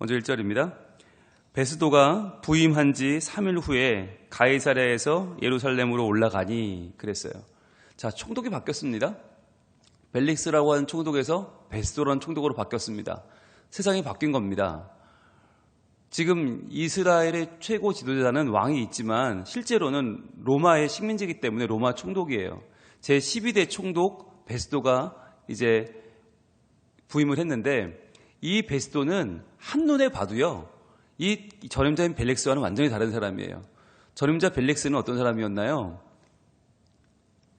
먼저 1절입니다. 베스도가 부임한 지 3일 후에 가이사랴에서 예루살렘으로 올라가니 그랬어요. 자, 총독이 바뀌었습니다. 벨릭스라고 하는 총독에서 베스도라는 총독으로 바뀌었습니다. 세상이 바뀐 겁니다. 지금 이스라엘의 최고 지도자는 왕이 있지만 실제로는 로마의 식민지이기 때문에 로마 총독이에요. 제12대 총독 베스도가 이제 부임을 했는데 이 베스도는 한눈에 봐도요, 이 전임자인 벨릭스와는 완전히 다른 사람이에요. 전임자 벨릭스는 어떤 사람이었나요?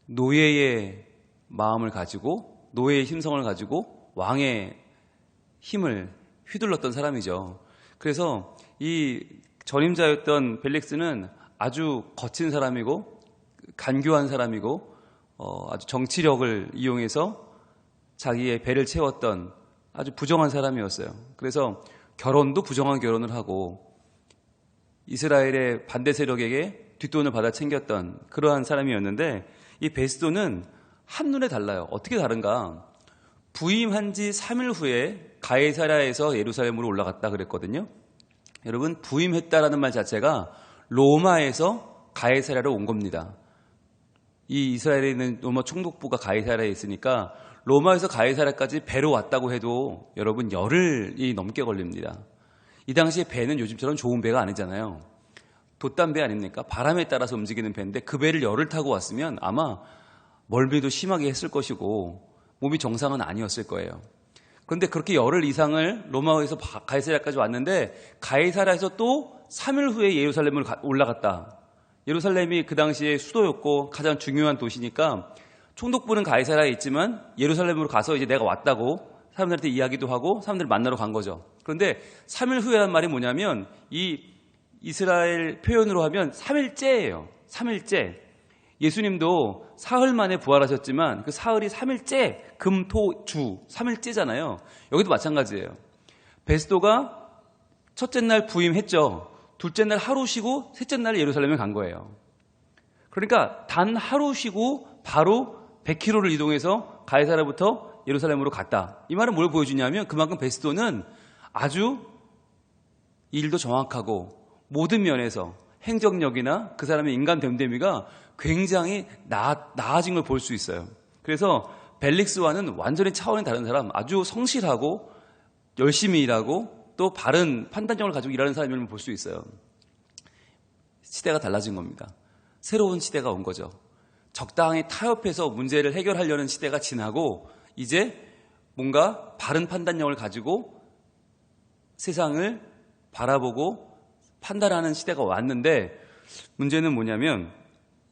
노예의 마음을 가지고, 노예의 심성을 가지고 왕의 힘을 휘둘렀던 사람이죠. 그래서 이 전임자였던 벨릭스는 아주 거친 사람이고 간교한 사람이고 아주 정치력을 이용해서 자기의 배를 채웠던 아주 부정한 사람이었어요. 그래서 결혼도 부정한 결혼을 하고 이스라엘의 반대 세력에게 뒷돈을 받아 챙겼던 그러한 사람이었는데 이 베스도는 한눈에 달라요. 어떻게 다른가? 부임한 지 3일 후에 가이사랴에서 예루살렘으로 올라갔다 그랬거든요. 여러분, 부임했다라는 말 자체가 로마에서 가이사랴로 온 겁니다. 이 이스라엘에 있는 로마 총독부가 가이사랴에 있으니까 로마에서 가이사랴까지 배로 왔다고 해도 여러분 열흘이 넘게 걸립니다. 이 당시에 배는 요즘처럼 좋은 배가 아니잖아요. 돛담배 아닙니까? 바람에 따라서 움직이는 배인데 그 배를 열흘 타고 왔으면 아마 멀미도 심하게 했을 것이고 몸이 정상은 아니었을 거예요. 그런데 그렇게 열흘 이상을 로마에서 가이사랴까지 왔는데 가이사랴에서 또 3일 후에 예루살렘으로 올라갔다. 예루살렘이 그 당시에 수도였고 가장 중요한 도시니까 총독부는 가이사랴에 있지만 예루살렘으로 가서 이제 내가 왔다고 사람들한테 이야기도 하고 사람들을 만나러 간 거죠. 그런데 3일 후에라는 말이 뭐냐면 이 이스라엘 표현으로 하면 3일째예요. 3일째. 예수님도 사흘 만에 부활하셨지만 그 사흘이 3일째, 금, 토, 주 3일째잖아요. 여기도 마찬가지예요. 베스도가 첫째 날 부임했죠. 둘째 날 하루 쉬고 셋째 날 예루살렘에 간 거예요. 그러니까 단 하루 쉬고 바로 100km를 이동해서 가이사랴부터 예루살렘으로 갔다. 이 말은 뭘 보여주냐면 그만큼 베스도는 아주 일도 정확하고 모든 면에서 행정력이나 그 사람의 인간 됨됨이가 굉장히 나아진 걸 볼 수 있어요. 그래서 벨릭스와는 완전히 차원이 다른 사람, 아주 성실하고 열심히 일하고 또 바른 판단력을 가지고 일하는 사람을 볼 수 있어요. 시대가 달라진 겁니다. 새로운 시대가 온 거죠. 적당히 타협해서 문제를 해결하려는 시대가 지나고 이제 뭔가 바른 판단력을 가지고 세상을 바라보고 판단하는 시대가 왔는데 문제는 뭐냐면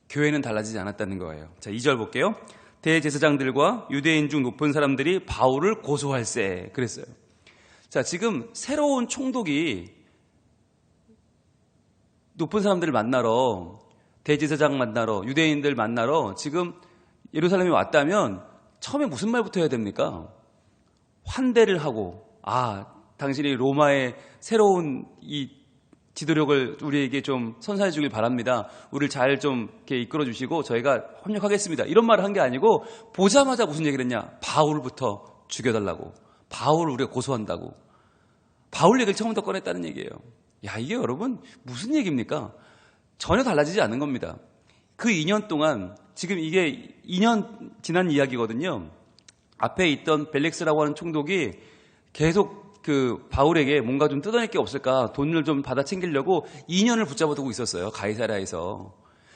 교회는 달라지지 않았다는 거예요. 자, 2절 볼게요. 대제사장들과 유대인 중 높은 사람들이 바울을 고소할세 그랬어요. 자, 지금 새로운 총독이 높은 사람들을 만나러 대제사장 만나러 유대인들 만나러 지금 예루살렘에 왔다면 처음에 무슨 말부터 해야 됩니까? 환대를 하고 당신이 로마의 새로운 이 지도력을 우리에게 좀 선사해 주길 바랍니다. 우리를 잘 좀 이렇게 이끌어 주시고 저희가 협력하겠습니다. 이런 말을 한 게 아니고 보자마자 무슨 얘기를 했냐? 바울부터 죽여달라고. 바울을 우리가 고소한다고. 바울 얘기를 처음부터 꺼냈다는 얘기예요. 야, 이게 여러분 무슨 얘기입니까? 전혀 달라지지 않는 겁니다. 그 2년 동안 지금 이게 2년 지난 이야기거든요. 앞에 있던 벨릭스라고 하는 총독이 계속 그 바울에게 뭔가 좀 뜯어낼 게 없을까 돈을 좀 받아 챙기려고 2년을 붙잡아두고 있었어요. 가이사랴에서.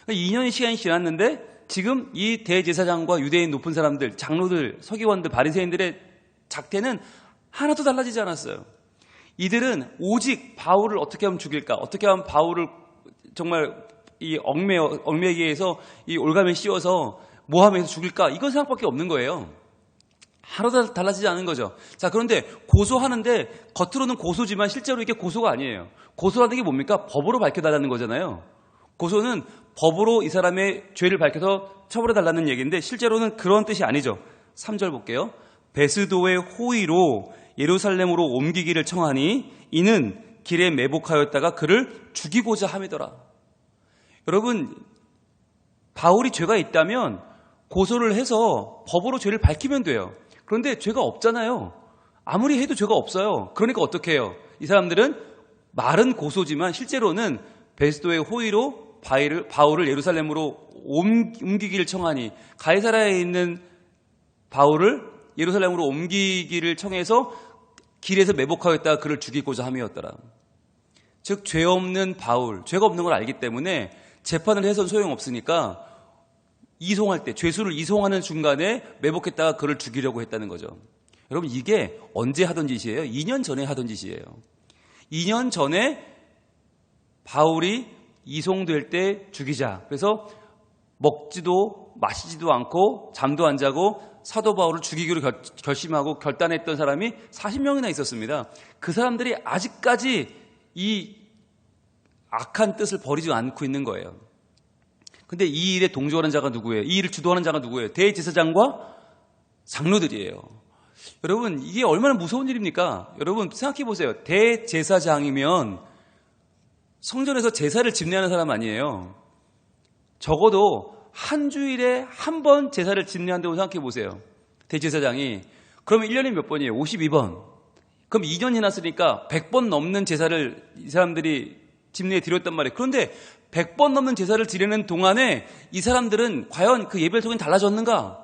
2년의 시간이 지났는데 지금 이 대제사장과 유대인 높은 사람들, 장로들, 서기관들, 바리새인들의 작태는 하나도 달라지지 않았어요. 이들은 오직 바울을 어떻게 하면 죽일까, 어떻게 하면 바울을 정말 이 얽매기에서 이 올가매 씌워서 모함해서 죽일까, 이건 생각밖에 없는 거예요. 하나도 달라지지 않은 거죠. 자, 그런데 고소하는데 겉으로는 고소지만 실제로 이게 고소가 아니에요. 고소라는 게 뭡니까? 법으로 밝혀달라는 거잖아요. 고소는 법으로 이 사람의 죄를 밝혀서 처벌해달라는 얘기인데 실제로는 그런 뜻이 아니죠. 3절 볼게요. 베스도의 호의로 예루살렘으로 옮기기를 청하니 이는 길에 매복하였다가 그를 죽이고자 함이더라. 여러분, 바울이 죄가 있다면 고소를 해서 법으로 죄를 밝히면 돼요. 그런데 죄가 없잖아요. 아무리 해도 죄가 없어요. 그러니까 어떻게 해요? 이 사람들은 말은 고소지만 실제로는 베스도의 호의로 바울을 예루살렘으로 옮기기를 청하니, 가이사라에 있는 바울을 예루살렘으로 옮기기를 청해서 길에서 매복하였다가 그를 죽이고자 함이었더라. 즉 죄 없는 바울, 죄가 없는 걸 알기 때문에 재판을 해서는 소용없으니까 이송할 때, 죄수를 이송하는 중간에 매복했다가 그를 죽이려고 했다는 거죠. 여러분, 이게 언제 하던 짓이에요? 2년 전에 하던 짓이에요. 2년 전에 바울이 이송될 때 죽이자. 그래서 먹지도 마시지도 않고 잠도 안 자고 사도 바울을 죽이기로 결심하고 결단했던 사람이 40명이나 있었습니다. 그 사람들이 아직까지 이 악한 뜻을 버리지 않고 있는 거예요. 근데 이 일에 동조하는 자가 누구예요? 이 일을 주도하는 자가 누구예요? 대제사장과 장로들이에요. 여러분, 이게 얼마나 무서운 일입니까? 여러분 생각해 보세요. 대제사장이면 성전에서 제사를 집례하는 사람 아니에요. 적어도 한 주일에 한 번 제사를 집례한다고 생각해 보세요. 대제사장이. 그러면 1년에 몇 번이에요? 52번. 그럼 2년 지났으니까 100번 넘는 제사를 이 사람들이 집례에 드렸단 말이에요. 그런데 100번 넘는 제사를 드리는 동안에 이 사람들은 과연 그 예배를 통해 달라졌는가?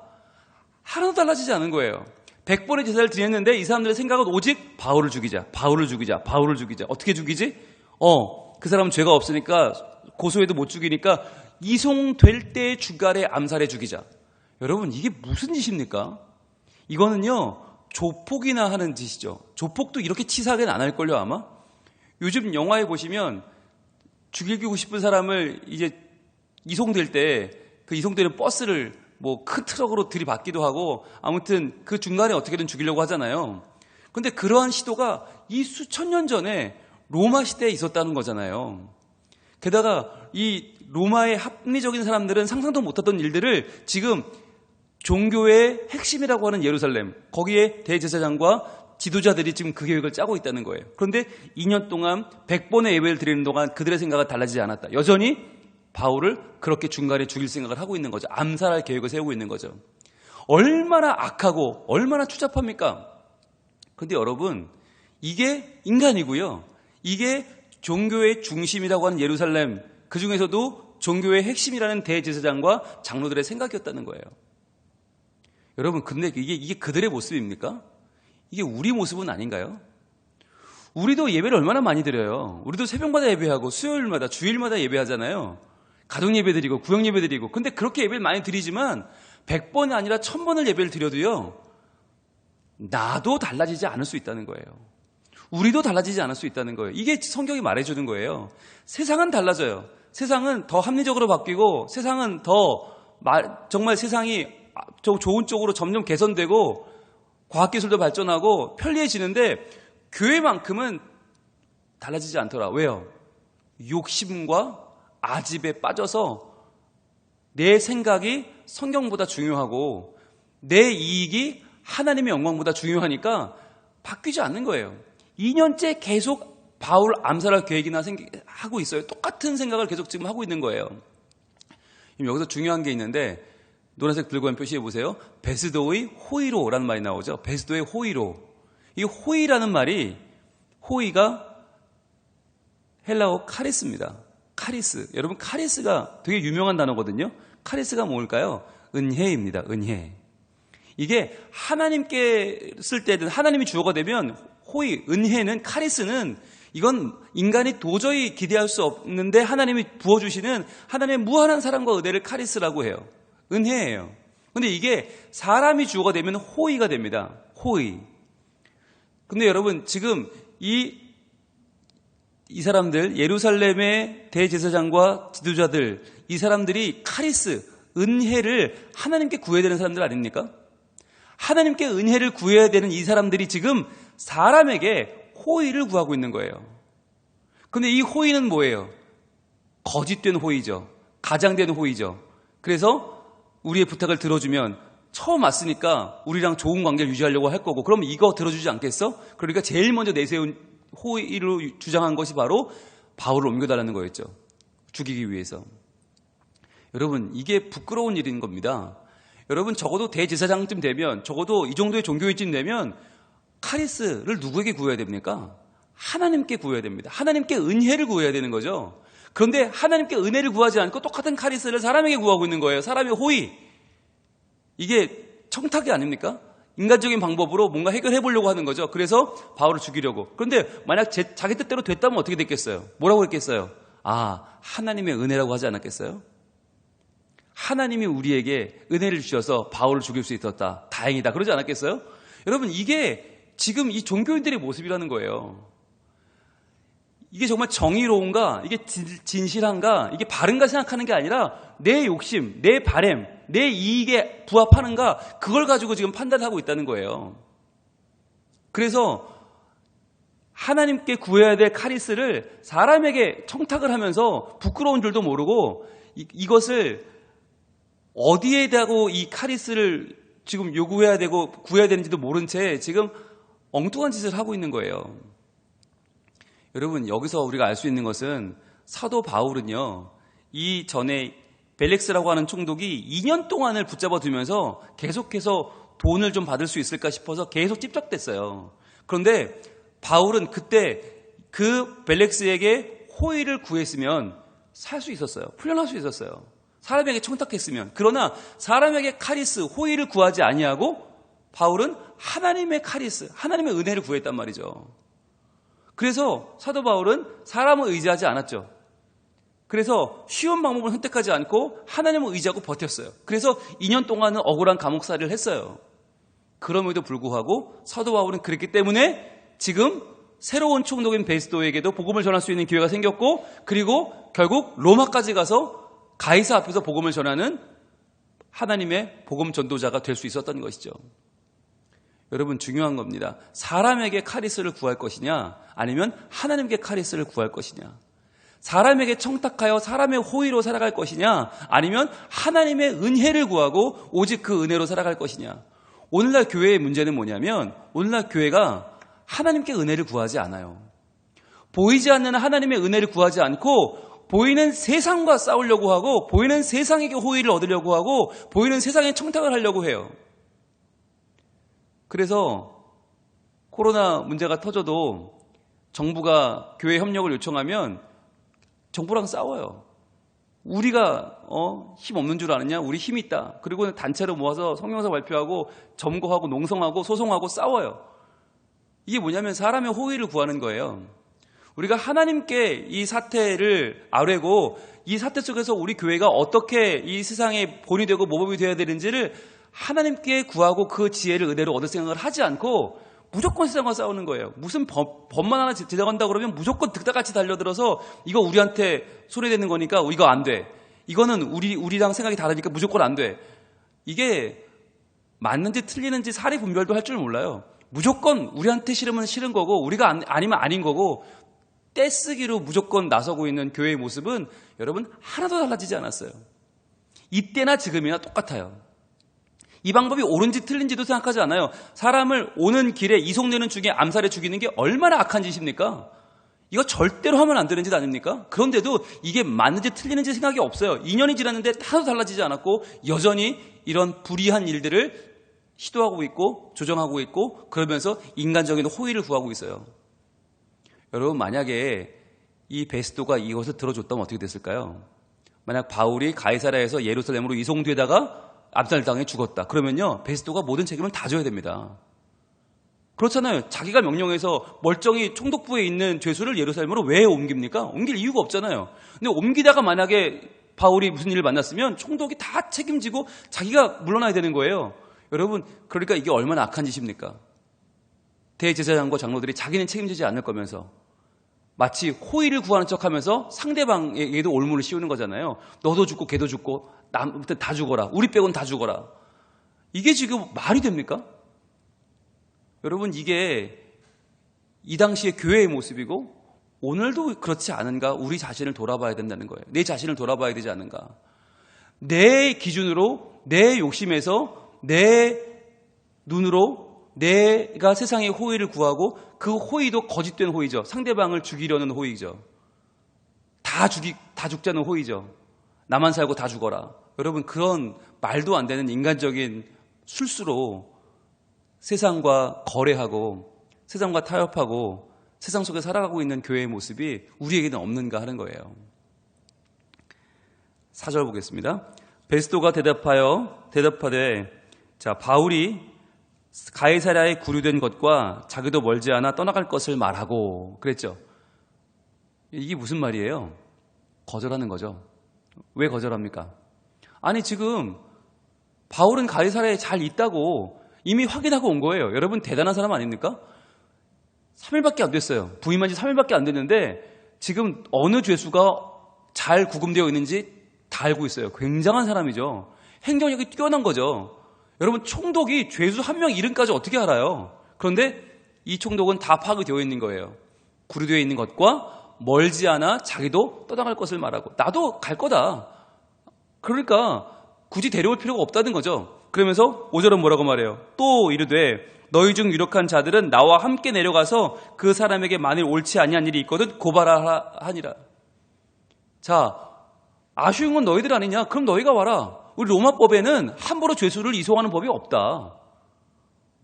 하나도 달라지지 않은 거예요. 100번의 제사를 드렸는데 이 사람들의 생각은 오직 바울을 죽이자, 바울을 죽이자, 바울을 죽이자. 어떻게 죽이지? 그 사람은 죄가 없으니까 고소해도 못 죽이니까 이송될 때 주간에 암살해 죽이자. 여러분, 이게 무슨 짓입니까? 이거는요, 조폭이나 하는 짓이죠. 조폭도 이렇게 치사하게는 안 할걸요, 아마? 요즘 영화에 보시면 죽이고 싶은 사람을 이제 이송될 때 그 이송되는 버스를 뭐 큰 트럭으로 들이받기도 하고 아무튼 그 중간에 어떻게든 죽이려고 하잖아요. 근데 그러한 시도가 이 수천 년 전에 로마 시대에 있었다는 거잖아요. 게다가 이 로마의 합리적인 사람들은 상상도 못했던 일들을 지금 종교의 핵심이라고 하는 예루살렘, 거기에 대제사장과 지도자들이 지금 그 계획을 짜고 있다는 거예요. 그런데 2년 동안 100번의 예배를 드리는 동안 그들의 생각은 달라지지 않았다. 여전히 바울을 그렇게 중간에 죽일 생각을 하고 있는 거죠. 암살할 계획을 세우고 있는 거죠. 얼마나 악하고 얼마나 추잡합니까? 그런데 여러분, 이게 인간이고요. 이게 종교의 중심이라고 하는 예루살렘, 그 중에서도 종교의 핵심이라는 대제사장과 장로들의 생각이었다는 거예요. 여러분, 근데 이게 그들의 모습입니까? 이게 우리 모습은 아닌가요? 우리도 예배를 얼마나 많이 드려요. 우리도 새벽마다 예배하고 수요일마다, 주일마다 예배하잖아요. 가정 예배 드리고 구역 예배 드리고. 근데 그렇게 예배를 많이 드리지만 100번이 아니라 1000번을 예배를 드려도요, 나도 달라지지 않을 수 있다는 거예요. 우리도 달라지지 않을 수 있다는 거예요. 이게 성경이 말해주는 거예요. 세상은 달라져요. 세상은 더 합리적으로 바뀌고 세상은 더 정말 세상이 좋은 쪽으로 점점 개선되고 과학기술도 발전하고 편리해지는데 교회만큼은 달라지지 않더라. 왜요? 욕심과 아집에 빠져서 내 생각이 성경보다 중요하고 내 이익이 하나님의 영광보다 중요하니까 바뀌지 않는 거예요. 2년째 계속 바울 암살할 계획이나 하고 있어요. 똑같은 생각을 계속 지금 하고 있는 거예요. 여기서 중요한 게 있는데 노란색 들고 한 표시해 보세요. 베스도의 호의로라는 말이 나오죠. 베스도의 호의로. 이 호의라는 말이, 호의가 헬라어 카리스입니다. 카리스. 여러분, 카리스가 되게 유명한 단어거든요. 카리스가 뭘까요? 은혜입니다. 은혜. 이게 하나님께 쓸 때든 하나님이 주어가 되면 호의, 은혜는, 카리스는 이건 인간이 도저히 기대할 수 없는데 하나님이 부어주시는 하나님의 무한한 사랑과 은혜를 카리스라고 해요. 은혜예요. 근데 이게 사람이 주어가 되면 호의가 됩니다. 호의. 근데 여러분, 지금 이 사람들, 예루살렘의 대제사장과 지도자들, 이 사람들이 카리스, 은혜를 하나님께 구해야 되는 사람들 아닙니까? 하나님께 은혜를 구해야 되는 이 사람들이 지금 사람에게 호의를 구하고 있는 거예요. 근데 이 호의는 뭐예요? 거짓된 호의죠. 가장된 호의죠. 그래서 우리의 부탁을 들어주면 처음 왔으니까 우리랑 좋은 관계를 유지하려고 할 거고, 그럼 이거 들어주지 않겠어? 그러니까 제일 먼저 내세운 호의로 주장한 것이 바로 바울을 옮겨달라는 거였죠. 죽이기 위해서. 여러분, 이게 부끄러운 일인 겁니다. 여러분, 적어도 대제사장쯤 되면, 적어도 이 정도의 종교인쯤 되면 카리스를 누구에게 구해야 됩니까? 하나님께 구해야 됩니다. 하나님께 은혜를 구해야 되는 거죠. 그런데 하나님께 은혜를 구하지 않고 똑같은 카리스를 사람에게 구하고 있는 거예요. 사람의 호의. 이게 청탁이 아닙니까? 인간적인 방법으로 뭔가 해결해 보려고 하는 거죠. 그래서 바울을 죽이려고. 그런데 만약 자기 뜻대로 됐다면 어떻게 됐겠어요? 뭐라고 했겠어요? 하나님의 은혜라고 하지 않았겠어요? 하나님이 우리에게 은혜를 주셔서 바울을 죽일 수 있었다. 다행이다. 그러지 않았겠어요? 여러분, 이게 지금 이 종교인들의 모습이라는 거예요. 이게 정말 정의로운가? 이게 진실한가? 이게 바른가 생각하는 게 아니라 내 욕심, 내 바램, 내 이익에 부합하는가? 그걸 가지고 지금 판단하고 있다는 거예요. 그래서 하나님께 구해야 될 카리스를 사람에게 청탁을 하면서 부끄러운 줄도 모르고 이것을 어디에 대고 이 카리스를 지금 요구해야 되고 구해야 되는지도 모른 채 지금 엉뚱한 짓을 하고 있는 거예요. 여러분, 여기서 우리가 알 수 있는 것은 사도 바울은요, 이 전에 벨릭스라고 하는 총독이 2년 동안을 붙잡아 두면서 계속해서 돈을 좀 받을 수 있을까 싶어서 계속 찝적댔어요. 그런데 바울은 그때 그 벨릭스에게 호의를 구했으면 살 수 있었어요. 풀려날 수 있었어요. 사람에게 청탁했으면. 그러나 사람에게 카리스, 호의를 구하지 아니하고 바울은 하나님의 카리스, 하나님의 은혜를 구했단 말이죠. 그래서 사도 바울은 사람을 의지하지 않았죠. 그래서 쉬운 방법을 선택하지 않고 하나님을 의지하고 버텼어요. 그래서 2년 동안은 억울한 감옥살이를 했어요. 그럼에도 불구하고 사도 바울은 그랬기 때문에 지금 새로운 총독인 베스도에게도 복음을 전할 수 있는 기회가 생겼고, 그리고 결국 로마까지 가서 가이사 앞에서 복음을 전하는 하나님의 복음 전도자가 될 수 있었던 것이죠. 여러분, 중요한 겁니다. 사람에게 카리스를 구할 것이냐, 아니면 하나님께 카리스를 구할 것이냐. 사람에게 청탁하여 사람의 호의로 살아갈 것이냐, 아니면 하나님의 은혜를 구하고 오직 그 은혜로 살아갈 것이냐. 오늘날 교회의 문제는 뭐냐면, 오늘날 교회가 하나님께 은혜를 구하지 않아요. 보이지 않는 하나님의 은혜를 구하지 않고 보이는 세상과 싸우려고 하고, 보이는 세상에게 호의를 얻으려고 하고, 보이는 세상에 청탁을 하려고 해요. 그래서 코로나 문제가 터져도 정부가 교회 협력을 요청하면 정부랑 싸워요. 우리가 힘 없는 줄 아느냐? 우리 힘 있다. 그리고 단체로 모아서 성경서 발표하고 점거하고 농성하고 소송하고 싸워요. 이게 뭐냐면 사람의 호의를 구하는 거예요. 우리가 하나님께 이 사태를 아뢰고 이 사태 속에서 우리 교회가 어떻게 이 세상에 본이 되고 모범이 되어야 되는지를 하나님께 구하고 그 지혜를 은혜로 얻을 생각을 하지 않고 무조건 세상과 싸우는 거예요. 무슨 법만 하나 제정한다 그러면 무조건 득다같이 달려들어서 이거 우리한테 손해되는 거니까 이거 안 돼. 이거는 우리랑 생각이 다르니까 무조건 안 돼. 이게 맞는지 틀리는지 사리 분별도 할 줄 몰라요. 무조건 우리한테 싫으면 싫은 거고 우리가 아니면 아닌 거고 떼쓰기로 무조건 나서고 있는 교회의 모습은 여러분 하나도 달라지지 않았어요. 이때나 지금이나 똑같아요. 이 방법이 옳은지 틀린지도 생각하지 않아요. 사람을 오는 길에 이송되는 중에 암살해 죽이는 게 얼마나 악한 짓입니까? 이거 절대로 하면 안 되는 짓 아닙니까? 그런데도 이게 맞는지 틀리는지 생각이 없어요. 2년이 지났는데 하나도 달라지지 않았고 여전히 이런 불의한 일들을 시도하고 있고 조정하고 있고 그러면서 인간적인 호의를 구하고 있어요. 여러분, 만약에 이 베스도가 이것을 들어줬다면 어떻게 됐을까요? 만약 바울이 가이사랴에서 예루살렘으로 이송되다가 암살당해 죽었다. 그러면요, 베스도가 모든 책임을 다 져야 됩니다. 그렇잖아요. 자기가 명령해서 멀쩡히 총독부에 있는 죄수를 예루살렘으로 왜 옮깁니까? 옮길 이유가 없잖아요. 근데 옮기다가 만약에 바울이 무슨 일을 만났으면 총독이 다 책임지고 자기가 물러나야 되는 거예요. 여러분, 그러니까 이게 얼마나 악한 짓입니까? 대제사장과 장로들이 자기는 책임지지 않을 거면서 마치 호의를 구하는 척하면서 상대방에게도 올무를 씌우는 거잖아요. 너도 죽고 걔도 죽고 남한테 다 죽어라. 우리 빼고는 다 죽어라. 이게 지금 말이 됩니까? 여러분, 이게 이 당시의 교회의 모습이고 오늘도 그렇지 않은가? 우리 자신을 돌아봐야 된다는 거예요. 내 자신을 돌아봐야 되지 않은가? 내 기준으로, 내 욕심에서, 내 눈으로 내가 세상의 호의를 구하고 그 호의도 거짓된 호의죠. 상대방을 죽이려는 호의죠. 다 죽자는 호의죠. 나만 살고 다 죽어라. 여러분, 그런 말도 안 되는 인간적인 술수로 세상과 거래하고 세상과 타협하고 세상 속에 살아가고 있는 교회의 모습이 우리에게는 없는가 하는 거예요. 4절 보겠습니다. 베스도가 대답하되 자, 바울이 가이사랴에 구류된 것과 자기도 멀지 않아 떠나갈 것을 말하고 그랬죠. 이게 무슨 말이에요? 거절하는 거죠. 왜 거절합니까? 아니 지금 바울은 가이사랴에 잘 있다고 이미 확인하고 온 거예요. 여러분 대단한 사람 아닙니까? 3일밖에 안 됐어요. 부임한 지 3일밖에 안 됐는데 지금 어느 죄수가 잘 구금되어 있는지 다 알고 있어요. 굉장한 사람이죠. 행정력이 뛰어난 거죠. 여러분 총독이 죄수 한 명 이름까지 어떻게 알아요? 그런데 이 총독은 다 파악이 되어 있는 거예요. 구류되어 있는 것과 멀지 않아 자기도 떠나갈 것을 말하고 나도 갈 거다. 그러니까 굳이 데려올 필요가 없다는 거죠. 그러면서 5절은 뭐라고 말해요? 또 이르되 너희 중 유력한 자들은 나와 함께 내려가서 그 사람에게 만일 옳지 아니한 일이 있거든 고발하라 하니라. 자, 아쉬운 건 너희들 아니냐? 그럼 너희가 와라. 우리 로마법에는 함부로 죄수를 이송하는 법이 없다.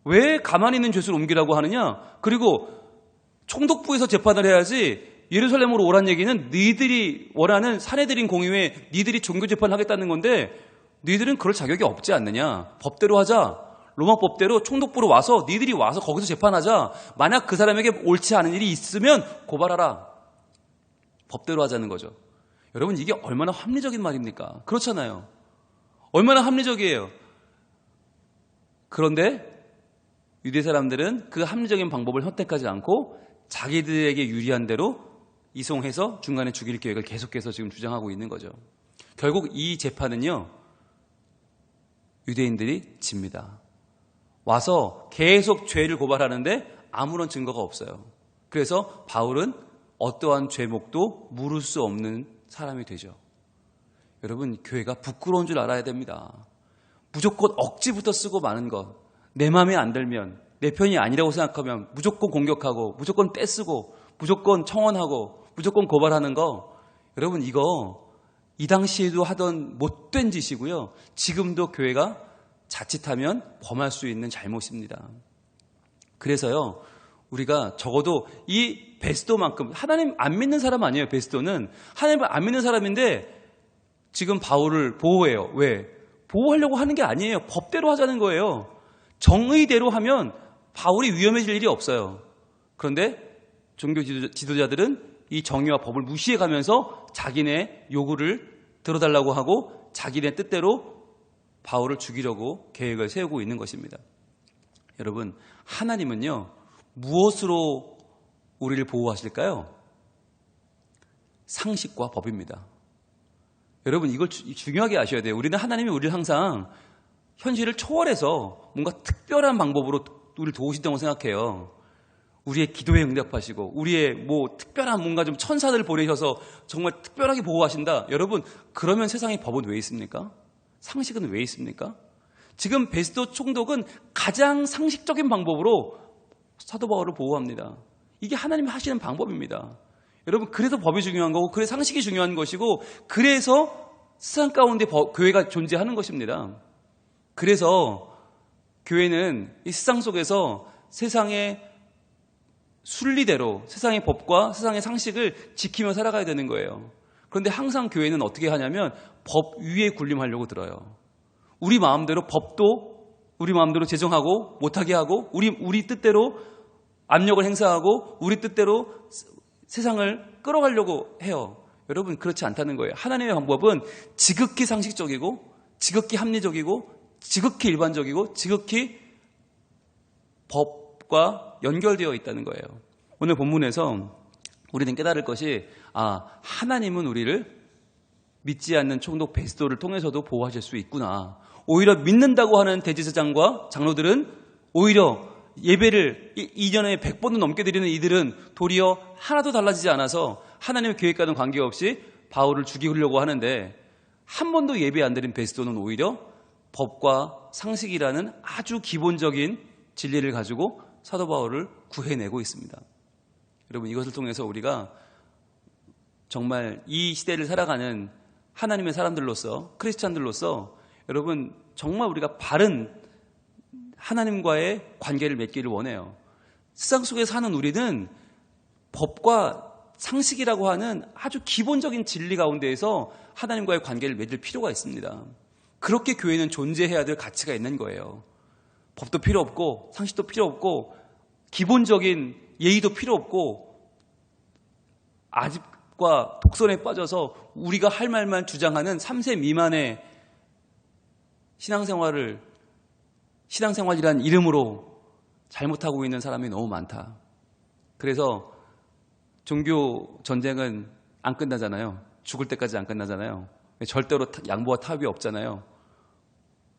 왜 가만히 있는 죄수를 옮기라고 하느냐? 그리고 총독부에서 재판을 해야지 예루살렘으로 오란 얘기는 너희들이 원하는 사내들인 공의회 너희들이 종교 재판을 하겠다는 건데 너희들은 그럴 자격이 없지 않느냐? 법대로 하자. 로마법대로 총독부로 와서 너희들이 와서 거기서 재판하자. 만약 그 사람에게 옳지 않은 일이 있으면 고발하라. 법대로 하자는 거죠. 여러분 이게 얼마나 합리적인 말입니까? 그렇잖아요. 얼마나 합리적이에요. 그런데 유대 사람들은 그 합리적인 방법을 선택하지 않고 자기들에게 유리한 대로 이송해서 중간에 죽일 계획을 계속해서 지금 주장하고 있는 거죠. 결국 이 재판은요. 유대인들이 집니다. 와서 계속 죄를 고발하는데 아무런 증거가 없어요. 그래서 바울은 어떠한 죄목도 물을 수 없는 사람이 되죠. 여러분 교회가 부끄러운 줄 알아야 됩니다. 무조건 억지부터 쓰고 마는 것, 내 마음에 안 들면 내 편이 아니라고 생각하면 무조건 공격하고 무조건 떼쓰고 무조건 청원하고 무조건 고발하는 거, 여러분 이거 이 당시에도 하던 못된 짓이고요. 지금도 교회가 자칫하면 범할 수 있는 잘못입니다. 그래서요 우리가 적어도 이 베스도만큼, 하나님 안 믿는 사람 아니에요. 베스도는 하나님을 안 믿는 사람인데 지금 바울을 보호해요. 왜? 보호하려고 하는 게 아니에요. 법대로 하자는 거예요. 정의대로 하면 바울이 위험해질 일이 없어요. 그런데 종교 지도자들은 이 정의와 법을 무시해가면서 자기네 요구를 들어달라고 하고 자기네 뜻대로 바울을 죽이려고 계획을 세우고 있는 것입니다. 여러분 하나님은요 무엇으로 우리를 보호하실까요? 상식과 법입니다. 여러분 이걸 중요하게 아셔야 돼요. 우리는 하나님이 우리를 항상 현실을 초월해서 뭔가 특별한 방법으로 우리를 도우신다고 생각해요. 우리의 기도에 응답하시고 우리의 뭐 특별한 뭔가 좀 천사들 보내셔서 정말 특별하게 보호하신다. 여러분 그러면 세상의 법은 왜 있습니까? 상식은 왜 있습니까? 지금 베스도 총독은 가장 상식적인 방법으로 사도 바울을 보호합니다. 이게 하나님이 하시는 방법입니다. 여러분 그래서 법이 중요한 거고 그래서 상식이 중요한 것이고 그래서 세상 가운데 교회가 존재하는 것입니다. 그래서 교회는 이 세상 속에서 세상의 순리대로 세상의 법과 세상의 상식을 지키며 살아가야 되는 거예요. 그런데 항상 교회는 어떻게 하냐면 법 위에 군림하려고 들어요. 우리 마음대로 법도 우리 마음대로 제정하고 못하게 하고 우리 뜻대로 압력을 행사하고 우리 뜻대로 세상을 끌어가려고 해요. 여러분 그렇지 않다는 거예요. 하나님의 방법은 지극히 상식적이고 지극히 합리적이고 지극히 일반적이고 지극히 법과 연결되어 있다는 거예요. 오늘 본문에서 우리는 깨달을 것이 하나님은 우리를 믿지 않는 총독 베스도를 통해서도 보호하실 수 있구나. 오히려 믿는다고 하는 대제사장과 장로들은 오히려 예배를 2년에 100번도 넘게 드리는 이들은 도리어 하나도 달라지지 않아서 하나님의 계획과는 관계없이 바울을 죽이려고 하는데 한 번도 예배 안 드린 베스도는 오히려 법과 상식이라는 아주 기본적인 진리를 가지고 사도 바울을 구해내고 있습니다. 여러분 이것을 통해서 우리가 정말 이 시대를 살아가는 하나님의 사람들로서 크리스찬들로서 여러분 정말 우리가 바른 하나님과의 관계를 맺기를 원해요. 세상 속에 사는 우리는 법과 상식이라고 하는 아주 기본적인 진리 가운데에서 하나님과의 관계를 맺을 필요가 있습니다. 그렇게 교회는 존재해야 될 가치가 있는 거예요. 법도 필요 없고 상식도 필요 없고 기본적인 예의도 필요 없고 아집과 독선에 빠져서 우리가 할 말만 주장하는 3세 미만의 신앙생활이란 이름으로 잘못하고 있는 사람이 너무 많다. 그래서 종교 전쟁은 안 끝나잖아요. 죽을 때까지 안 끝나잖아요. 절대로 양보와 타협이 없잖아요.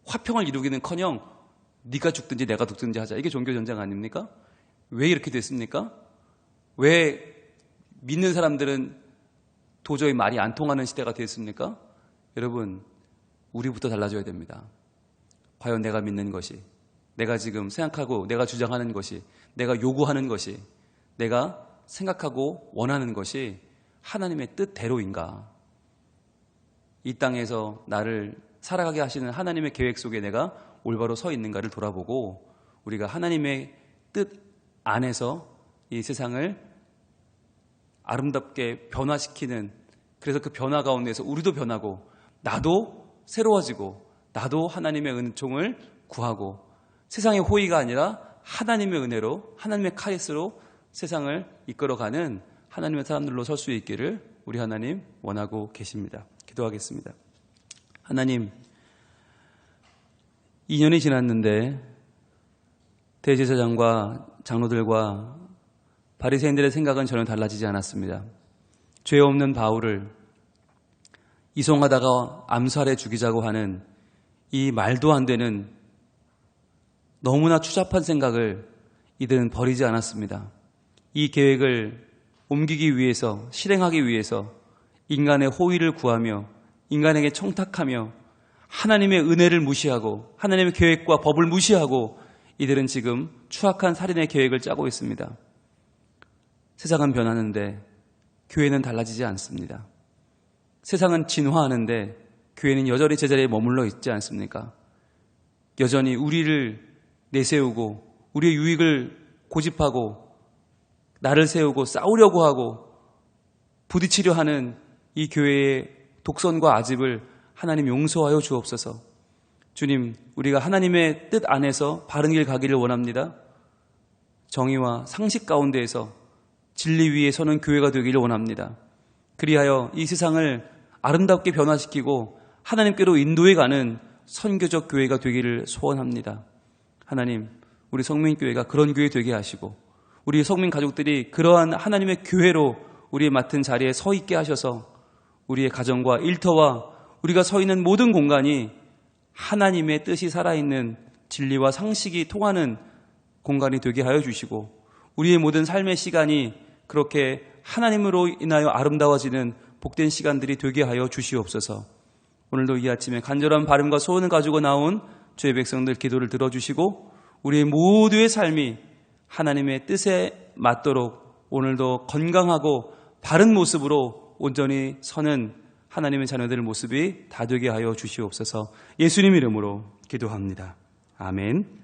화평을 이루기는커녕 네가 죽든지 내가 죽든지 하자. 이게 종교 전쟁 아닙니까? 왜 이렇게 됐습니까? 왜 믿는 사람들은 도저히 말이 안 통하는 시대가 됐습니까? 여러분, 우리부터 달라져야 됩니다. 과연 내가 믿는 것이, 내가 지금 생각하고 내가 주장하는 것이, 내가 요구하는 것이, 내가 생각하고 원하는 것이 하나님의 뜻대로인가? 이 땅에서 나를 살아가게 하시는 하나님의 계획 속에 내가 올바로 서 있는가를 돌아보고 우리가 하나님의 뜻 안에서 이 세상을 아름답게 변화시키는, 그래서 그 변화 가운데서 우리도 변하고 나도 새로워지고 나도 하나님의 은총을 구하고 세상의 호의가 아니라 하나님의 은혜로, 하나님의 카리스로 세상을 이끌어가는 하나님의 사람들로 설 수 있기를 우리 하나님 원하고 계십니다. 기도하겠습니다. 하나님, 2년이 지났는데 대제사장과 장로들과 바리새인들의 생각은 전혀 달라지지 않았습니다. 죄 없는 바울을 이송하다가 암살해 죽이자고 하는 이 말도 안 되는 너무나 추잡한 생각을 이들은 버리지 않았습니다. 이 계획을 옮기기 위해서, 실행하기 위해서 인간의 호의를 구하며 인간에게 청탁하며 하나님의 은혜를 무시하고 하나님의 계획과 법을 무시하고 이들은 지금 추악한 살인의 계획을 짜고 있습니다. 세상은 변하는데 교회는 달라지지 않습니다. 세상은 진화하는데 교회는 여전히 제자리에 머물러 있지 않습니까? 여전히 우리를 내세우고 우리의 유익을 고집하고 나를 세우고 싸우려고 하고 부딪히려 하는 이 교회의 독선과 아집을 하나님 용서하여 주옵소서. 주님, 우리가 하나님의 뜻 안에서 바른 길 가기를 원합니다. 정의와 상식 가운데에서 진리 위에 서는 교회가 되기를 원합니다. 그리하여 이 세상을 아름답게 변화시키고 하나님께로 인도해 가는 선교적 교회가 되기를 소원합니다. 하나님, 우리 성민교회가 그런 교회 되게 하시고 우리 성민 가족들이 그러한 하나님의 교회로 우리의 맡은 자리에 서 있게 하셔서 우리의 가정과 일터와 우리가 서 있는 모든 공간이 하나님의 뜻이 살아있는 진리와 상식이 통하는 공간이 되게 하여 주시고 우리의 모든 삶의 시간이 그렇게 하나님으로 인하여 아름다워지는 복된 시간들이 되게 하여 주시옵소서. 오늘도 이 아침에 간절한 바람과 소원을 가지고 나온 주의 백성들 기도를 들어주시고 우리의 모두의 삶이 하나님의 뜻에 맞도록 오늘도 건강하고 바른 모습으로 온전히 서는 하나님의 자녀들의 모습이 다 되게 하여 주시옵소서. 예수님 이름으로 기도합니다. 아멘.